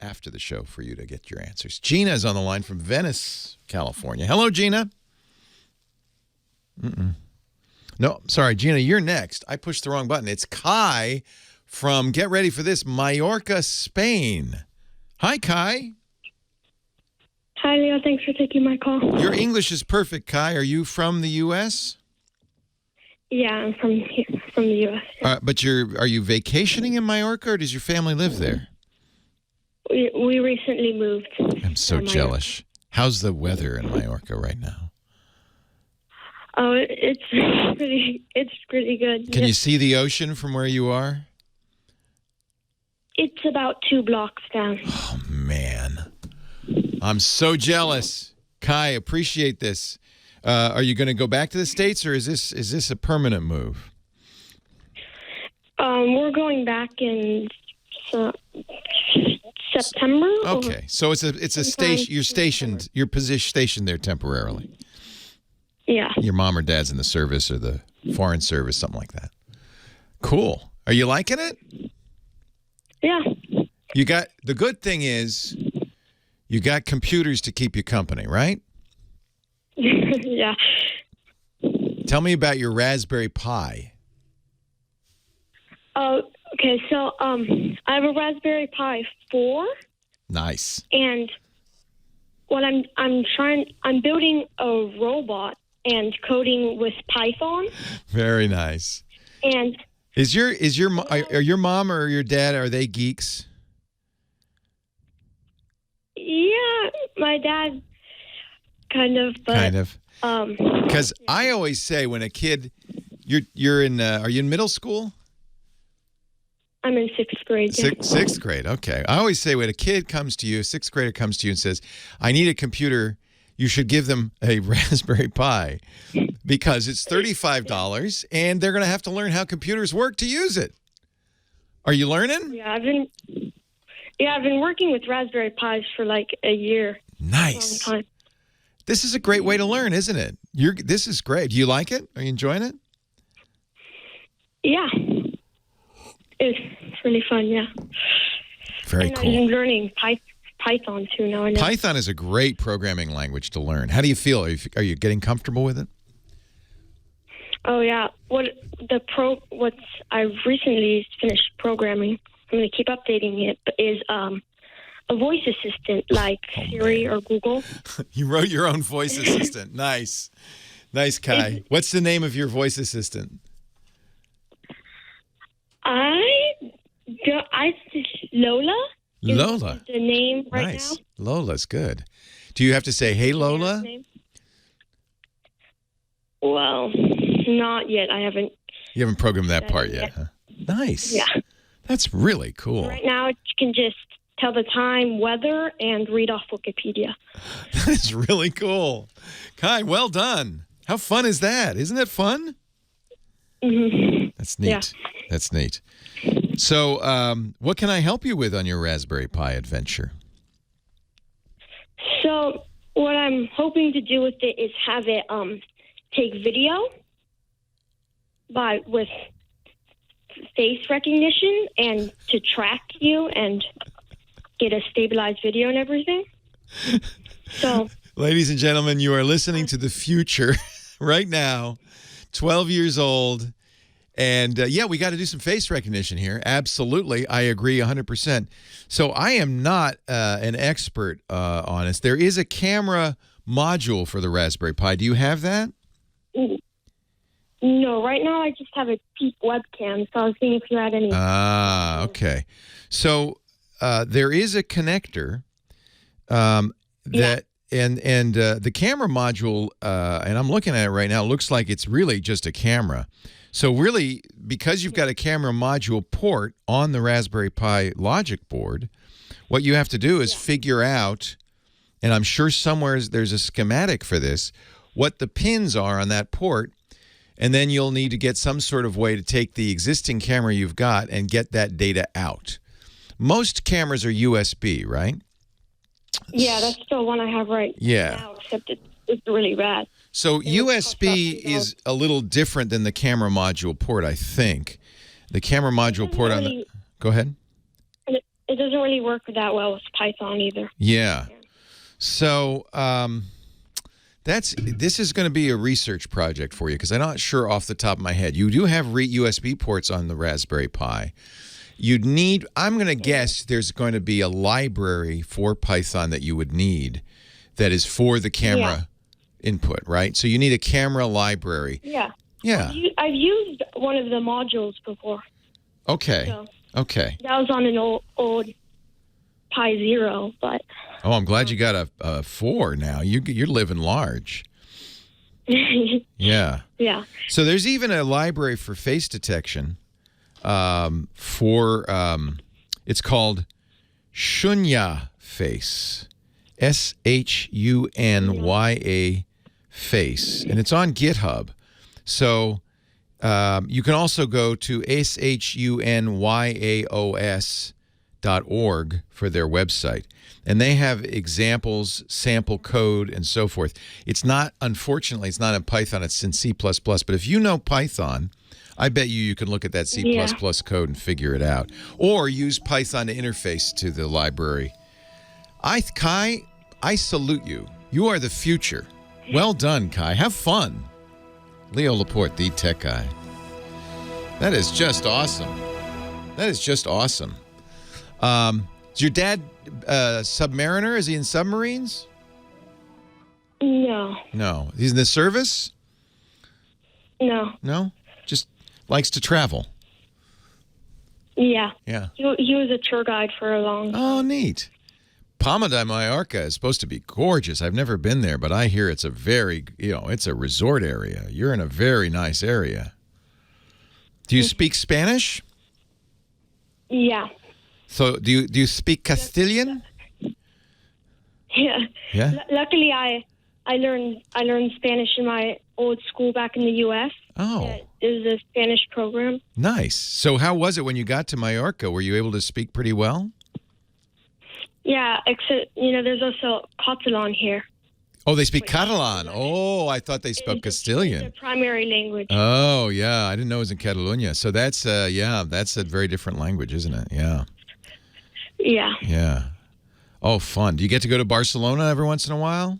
after the show for you to get your answers. Gina is on the line from Venice, California. Hello, Gina. No, sorry, Gina, you're next. I pushed the wrong button. It's Kai from, get ready for this, Mallorca, Spain. Hi, Kai. Hi, Leo. Thanks for taking my call. Your English is perfect, Kai. Are you from the U.S.? Yeah, I'm from the U.S. But are you vacationing in Mallorca, or does your family live there? We recently moved. I'm so jealous. How's the weather in Mallorca right now? Oh, it's pretty good. Can you see the ocean from where you are? It's about 2 blocks down. Oh, man. I'm so jealous. Kai, appreciate this. Are you going to go back to the States, or is this a permanent move? We're going back in September. Okay, so it's a station. You're stationed. You're stationed there temporarily. Yeah. Your mom or dad's in the service or the foreign service, something like that. Cool. Are you liking it? Yeah. The good thing is you got computers to keep you company, right? Yeah. Tell me about your Raspberry Pi. Okay. So, I have a Raspberry Pi 4. Nice. And what I'm building a robot and coding with Python. Very nice. And are your mom or your dad, are they geeks? Yeah, my dad kind of, but kind of. Because I always say when a kid, you're in, are you in middle school? I'm in 6th grade. Yeah. Sixth grade. Okay. I always say when a kid comes to you, a 6th grader comes to you and says, "I need a computer," you should give them a Raspberry Pi because it's $35 and they're going to have to learn how computers work to use it. Are you learning? Yeah, I've been working with Raspberry Pis for like a year. Nice. A long time. This is a great way to learn, isn't it? This is great. Do you like it? Are you enjoying it? Yeah. It's really fun, yeah. Very cool. I'm learning Python too now. Python is a great programming language to learn. How do you feel? Are you getting comfortable with it? Oh yeah. I've recently finished programming. I'm going to keep updating it. But is a voice assistant like Siri or Google. You wrote your own voice assistant. Nice, Kai. What's the name of your voice assistant? Lola. Lola. The name right nice. now. Lola's good. Do you have to say, "Hey, Lola"? Well, not yet. I haven't. You haven't programmed that part yet, huh? Nice. Yeah. That's really cool. Right now, you can just tell the time, weather, and read off Wikipedia. That is really cool. Kai, well done. How fun is that? Isn't that fun? Mm-hmm. That's neat. Yeah. That's neat. So, what can I help you with on your Raspberry Pi adventure? So, what I'm hoping to do with it is have it take video with face recognition and to track you and get a stabilized video and everything. So, ladies and gentlemen, you are listening to the future right now, 12 years old. And, we got to do some face recognition here. Absolutely. I agree 100%. So I am not an expert on this. There is a camera module for the Raspberry Pi. Do you have that? No, right now I just have a cheap webcam. So I was seeing if you had any. Ah, okay. So there is a connector that... And the camera module, and I'm looking at it right now, looks like it's really just a camera. So really, because you've got a camera module port on the Raspberry Pi logic board, what you have to do is figure out, and I'm sure somewhere there's a schematic for this, what the pins are on that port, and then you'll need to get some sort of way to take the existing camera you've got and get that data out. Most cameras are USB, right? Yeah, that's the one I have right now, except it's really bad. So USB is a little different than the camera module port, I think. The camera module port on the... Go ahead. it doesn't really work that well with Python either. Yeah. So this is going to be a research project for you because I'm not sure off the top of my head. You do have USB ports on the Raspberry Pi. You'd need, I'm going to guess there's going to be a library for Python that you would need that is for the camera input, right? So you need a camera library. Yeah. Yeah. I've used one of the modules before. Okay. So Okay. that was on an old Pi Zero, but... Oh, I'm glad you got a 4 now. You're living large. Yeah. Yeah. So there's even a library for face detection. It's called Shunya Face, Shunya Face, and it's on GitHub. So you can also go to shunyaos.org for their website. And they have examples, sample code, and so forth. It's not, unfortunately, it's not in Python. It's in C++. But if you know Python, I bet you can look at that C++ code and figure it out. Or use Python to interface to the library. Kai, I salute you. You are the future. Well done, Kai. Have fun. Leo Laporte, the tech guy. That is just awesome. That is just awesome. Is your dad submariner? Is he in submarines? No. No. He's in the service? No. No? Just likes to travel. Yeah. Yeah. He was a tour guide for a long time. Oh, neat. Palma de Mallorca is supposed to be gorgeous. I've never been there, but I hear it's a very, it's a resort area. You're in a very nice area. Do you speak Spanish? Yeah. So do you speak Castilian? Yeah. Yeah. Luckily, I learned Spanish in my old school back in the U.S. Oh. It was a Spanish program. Nice. So how was it when you got to Mallorca? Were you able to speak pretty well? Yeah, except, there's also Catalan here. Oh, they speak Catalan. Oh, I thought they spoke Castilian. It's the primary language. Oh, yeah. I didn't know it was in Catalonia. So that's, that's a very different language, isn't it? Yeah. Yeah. Yeah. Oh, fun. Do you get to go to Barcelona every once in a while?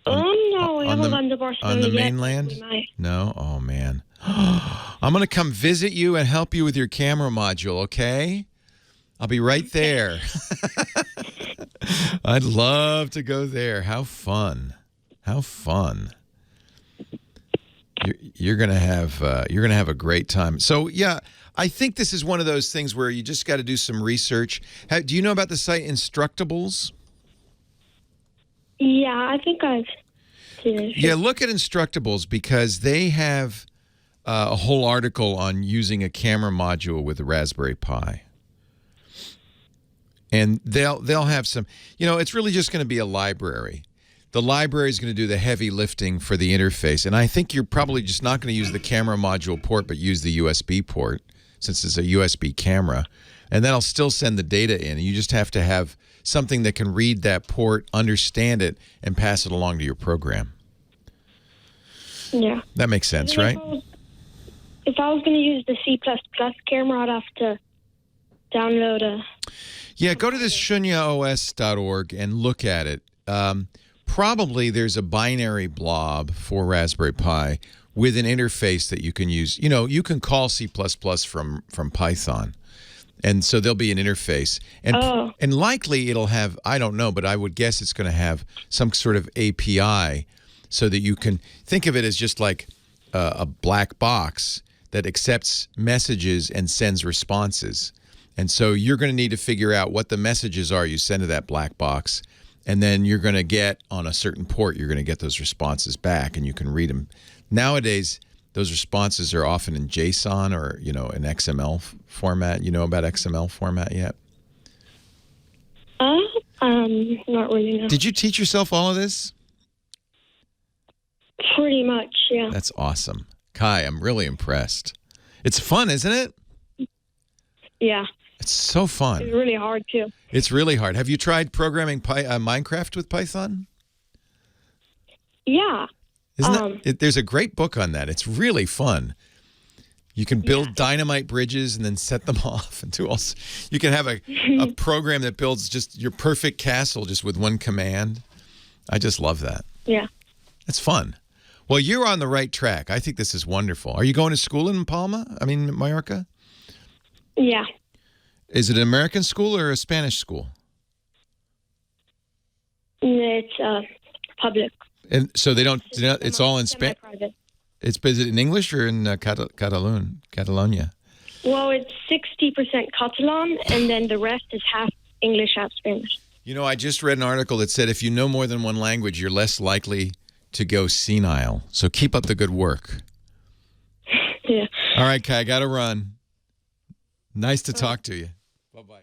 No, we haven't gone to Barcelona on the yet. mainland? We might. No? Oh, man. I'm going to come visit you and help you with your camera module, okay? I'll be right there. I'd love to go there. How fun. How fun. You're going to have a great time. So, yeah, I think this is one of those things where you just got to do some research. Do you know about the site Instructables? Yeah, I think I've seen it. Yeah, look at Instructables because they have a whole article on using a camera module with a Raspberry Pi. And they'll have some, it's really just going to be a library. The library is going to do the heavy lifting for the interface. And I think you're probably just not going to use the camera module port, but use the USB port since it's a USB camera. And that'll still send the data in. You just have to have something that can read that port, understand it, and pass it along to your program. Yeah. That makes sense, right? If I was going to use the C++ camera, I'd have to download a... Yeah, go to this shunyaos.org and look at it. Probably there's a binary blob for Raspberry Pi with an interface that you can use. You can call C++ from Python. And so there'll be an interface. And likely it'll have, I don't know, but I would guess it's going to have some sort of API so that you can think of it as just like a black box that accepts messages and sends responses. And so you're going to need to figure out what the messages are you send to that black box. And then you're going to get, on a certain port, you're going to get those responses back and you can read them. Nowadays, those responses are often in JSON or, in XML format. You know about XML format yet? Not really, no. Did you teach yourself all of this? Pretty much, yeah. That's awesome. Kai, I'm really impressed. It's fun, isn't it? Yeah. It's so fun. It's really hard, too. It's really hard. Have you tried programming Minecraft with Python? Yeah. Isn't there's a great book on that. It's really fun. You can build dynamite bridges and then set them off and do all. You can have a program that builds just your perfect castle just with one command. I just love that. Yeah. It's fun. Well, you're on the right track. I think this is wonderful. Are you going to school in Mallorca? Yeah. Is it an American school or a Spanish school? It's public. And so they don't. It's all in Spanish. Semi-private. Is it in English or in Catalonia? Well, it's 60% Catalan, and then the rest is half English, half Spanish. You know, I just read an article that said if you know more than one language, you're less likely to go senile. So keep up the good work. Yeah. All right, Kai, I got to run. Nice to talk to you. Bye-bye.